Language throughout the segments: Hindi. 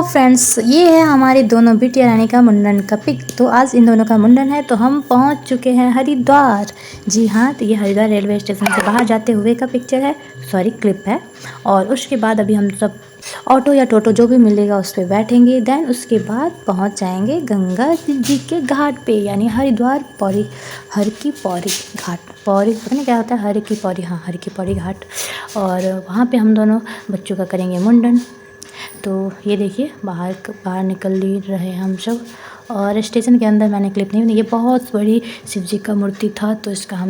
फ्रेंड्स, ये है हमारी दोनों बिटिया रानी का मुंडन का पिक। तो आज इन दोनों का मुंडन है तो हम पहुंच चुके हैं हरिद्वार। जी हाँ, तो ये हरिद्वार रेलवे स्टेशन से बाहर जाते हुए का पिक्चर है, सॉरी क्लिप है। और उसके बाद अभी हम सब ऑटो या टोटो जो भी मिलेगा उस पर बैठेंगे। देन उसके बाद पहुंच जाएंगे गंगा जी के घाट पे, यानी हरिद्वार पौड़ी, हर की पौड़ी घाट, पौड़ी पता नहीं क्या होता है, हर की पौड़ी, हाँ हर की पौड़ी घाट। और वहाँ पे हम दोनों बच्चों का करेंगे मुंडन। तो ये देखिए बाहर निकल रहे हम सब। और स्टेशन के अंदर मैंने क्लिप नहीं बनाई, ये बहुत बड़ी शिव जी का मूर्ति था तो इसका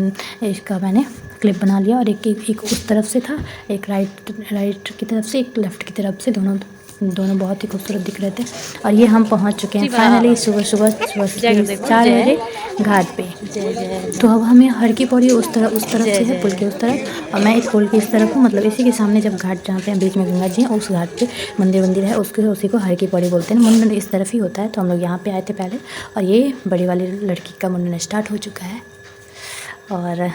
मैंने क्लिप बना लिया। और एक उस तरफ से था, एक राइट की तरफ से, एक लेफ़्ट की तरफ से, दोनों बहुत ही खूबसूरत दिख रहे थे। और ये हम पहुंच चुके हैं फाइनली सुबह 4 बजे घाट पे। तो अब हमें हर की पौड़ी उस तरफ से है, पुल के उस तरफ, और मैं इस पुल के इस तरफ हूँ। मतलब इसी के सामने जब घाट जहाँ पे बीच में गंगा जी है, उस घाट पे मंदिर है, उसी को हर की पौड़ी बोलते हैं। मुंडन इस तरफ ही होता है। तो हम लोग यहाँ पे आए थे पहले, और ये बड़ी वाली लड़की का मुंडन स्टार्ट हो चुका है। और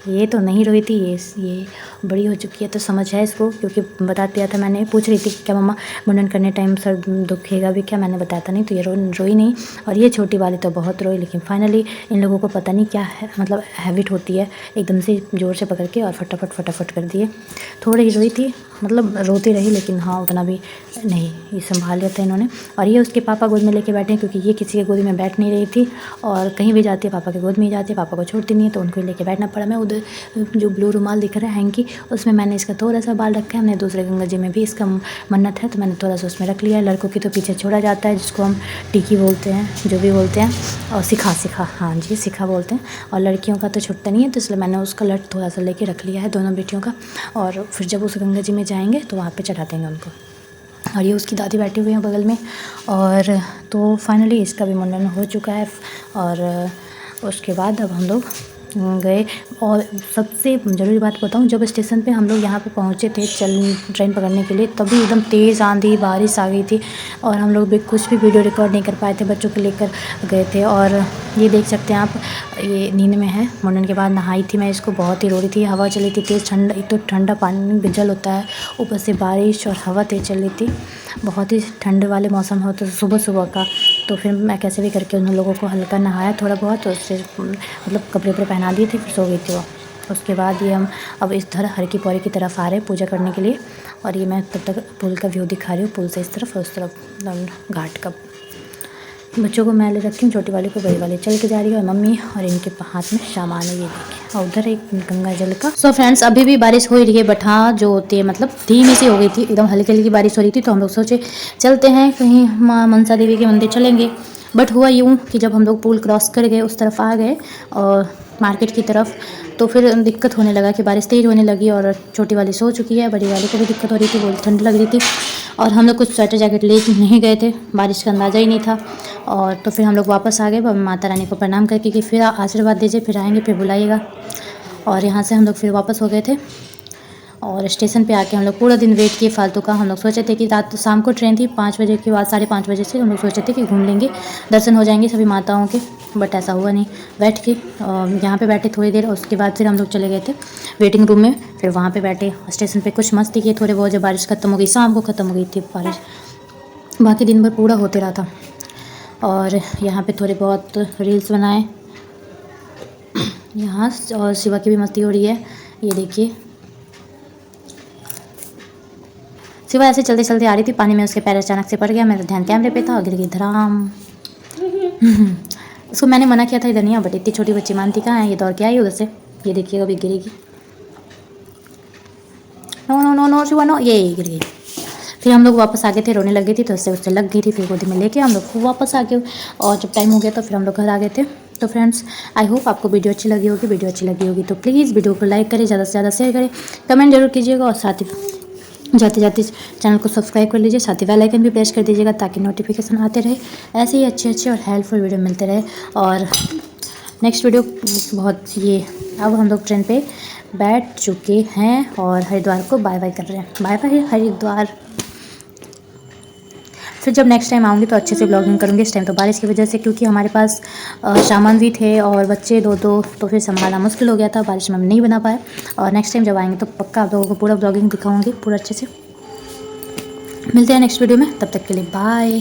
ये तो नहीं रोई थी, ये बड़ी हो चुकी है तो समझ है इसको, क्योंकि बता दिया था मैंने। पूछ रही थी कि क्या मम्मा मुंडन करने टाइम सर दुखेगा भी क्या, मैंने बताया था नहीं, तो ये रोई नहीं। और ये छोटी वाली तो बहुत रोई, लेकिन फाइनली इन लोगों को पता नहीं क्या है, मतलब हैबिट होती है, एकदम से ज़ोर से पकड़ के और फटाफट कर दिए। थोड़ी ही रोई थी, मतलब रोती रही, लेकिन हाँ उतना भी नहीं, ये संभाल लिया था इन्होंने। और ये उसके पापा गोद में लेके बैठे हैं, क्योंकि ये किसी के गोद में बैठ नहीं रही थी, और कहीं भी जाती है पापा के गोद में ही जाती है, पापा को छोड़ती नहीं है, तो उनको ही लेके बैठना पड़ा। मैं उधर जो ब्लू रुमाल दिख रहा है हैंकी, उसमें मैंने इसका थोड़ा सा बाल रखा है। हमने दूसरे गंगा जी में भी इसका मन्नत है तो मैंने थोड़ा सा उसमें रख लिया है। लड़कों की तो पीछे छोड़ा जाता है, जिसको हम टीकी बोलते हैं, जो भी बोलते हैं, और सिखा, हाँ जी सिखा बोलते हैं। और लड़कियों का तो छुटता नहीं है, तो इसलिए मैंने उसका लट थोड़ा सा लेके रख लिया है दोनों बेटियों का। और फिर जब उस गंगा जी में जाएंगे तो वहाँ पे चढ़ा देंगे उनको। और ये उसकी दादी बैठी हुई हैं बगल में। और तो फाइनली इसका भी मुंडन हो चुका है। और उसके बाद अब हम लोग गए। और सबसे ज़रूरी बात बताऊं, जब स्टेशन पे हम लोग यहाँ पे पहुँचे थे ट्रेन पकड़ने के लिए, तभी एकदम तेज़ आंधी बारिश आ गई थी, और हम लोग भी कुछ भी वीडियो रिकॉर्ड नहीं कर पाए थे, बच्चों को लेकर गए थे। और ये देख सकते हैं आप, ये नींद में है। मुंडन के बाद नहाई थी मैं इसको, बहुत ही रो रही थी, हवा चली थी तेज़, ठंडा, एक तो ठंडा पानी बिजल होता है, ऊपर से बारिश और हवा तेज़ चल रही थी, बहुत ही ठंड वाले मौसम हो तो सुबह का। तो फिर मैं कैसे भी करके उन लोगों को हल्का नहाया थोड़ा बहुत, तो उससे मतलब कपड़े पहना दिए थे, फिर सो गई थी वो। उसके बाद ये हम अब इस तरह हर की पौड़ी की तरफ आ रहे हैं पूजा करने के लिए। और ये मैं तब तक पुल का व्यू दिखा रही हूँ, पुल से इस तरफ और उस तरफ घाट का। बच्चों को मैं ले रखी हूँ, छोटी वाली को, बड़ी वाली चल के जा रही है, और मम्मी और इनके हाथ में सामान है, ये देखिए। और उधर एक गंगा जल का। सो फ्रेंड्स, अभी भी बारिश हो रही है, बट हाँ जो होती है मतलब धीमी सी हो गई थी, एकदम हल्की हल्की बारिश हो रही थी। तो हम लोग सोचे चलते हैं कहीं माँ मनसा देवी के मंदिर चलेंगे। बट हुआ यूँ कि जब हम लोग पुल क्रॉस कर गए, उस तरफ आ गए और मार्केट की तरफ, तो फिर दिक्कत होने लगा कि बारिश तेज़ होने लगी, और छोटी वाली सो चुकी है, बड़ी वाली को भी दिक्कत हो रही थी, बहुत ठंड लग रही थी। और हम लोग कुछ स्वेटर जैकेट ले नहीं गए थे, बारिश का अंदाज़ा ही नहीं था। और तो फिर हम लोग वापस आ गए माता रानी को प्रणाम करके कि फिर आशीर्वाद दीजिए, फिर आएंगे, फिर बुलाइएगा। और यहाँ से हम लोग फिर वापस हो गए थे। और स्टेशन पे आके हम लोग पूरा दिन वेट किए फालतू का। हम लोग सोचे थे कि शाम को ट्रेन थी 5 बजे के बाद, 5:30 बजे से हम लोग सोचे थे कि घूम लेंगे, दर्शन हो जाएंगे सभी माताओं के, बट ऐसा हुआ नहीं। बैठ के यहाँ पे बैठे थोड़ी देर, उसके बाद फिर हम लोग चले गए थे वेटिंग रूम में। फिर वहाँ पे बैठे स्टेशन पे, कुछ मस्ती किए थोड़े बहुत। जब बारिश ख़त्म हो गई, शाम को ख़त्म हो गई थी बारिश, बाकी दिन भर पूरा होते रहा था। और यहाँ पे थोड़े बहुत रील्स बनाए यहाँ, और शिवा की भी मस्ती हो रही है, ये देखिए। शिवा ऐसे चलते चलते आ रही थी, पानी में उसके पैर अचानक से पड़ गया, मेरा ध्यान कैमरे पे था और गिर गई धड़ाम। उसको मैंने मना किया था इधर नहीं आ, बट इतनी छोटी बच्ची मानती कहाँ है, ये दौड़ के आई उधर से, ये देखिएगा अभी गिरेगी। No no no no Shiva no, ये गिर गई। फिर हम लोग वापस आ गए थे, रोने लग गई थी तो उससे लग गई थी, फिर गोदी में लेके हम लोग वापस आ गए। और जब टाइम हो गया तो फिर हम लोग घर आ गए थे। तो फ्रेंड्स, आई होप आपको वीडियो अच्छी लगी होगी, तो प्लीज़ वीडियो को लाइक करें, ज़्यादा से ज़्यादा शेयर करें, कमेंट जरूर कीजिएगा, और साथ ही जाते जाते चैनल को सब्सक्राइब कर लीजिए, साथ ही बेल आइकन भी प्रेस कर दीजिएगा, ताकि नोटिफिकेशन आते रहे, ऐसे ही अच्छे और हेल्पफुल वीडियो मिलते रहे। और नेक्स्ट वीडियो बहुत ये, अब हम लोग ट्रेन पे बैठ चुके हैं और हरिद्वार को बाय बाय कर रहे हैं। Bye bye Haridwar. फिर जब नेक्स्ट टाइम आऊँगी तो अच्छे से ब्लॉगिंग करूँगी। इस टाइम तो बारिश की वजह से, क्योंकि हमारे पास सामान भी थे और बच्चे दो, तो फिर संभालना मुश्किल हो गया था, बारिश में हम नहीं बना पाए। और नेक्स्ट टाइम जब आएंगे तो पक्का आप लोगों को पूरा ब्लॉगिंग दिखाऊँगी, पूरा अच्छे से। मिलते हैं नेक्स्ट वीडियो में, तब तक के लिए बाय।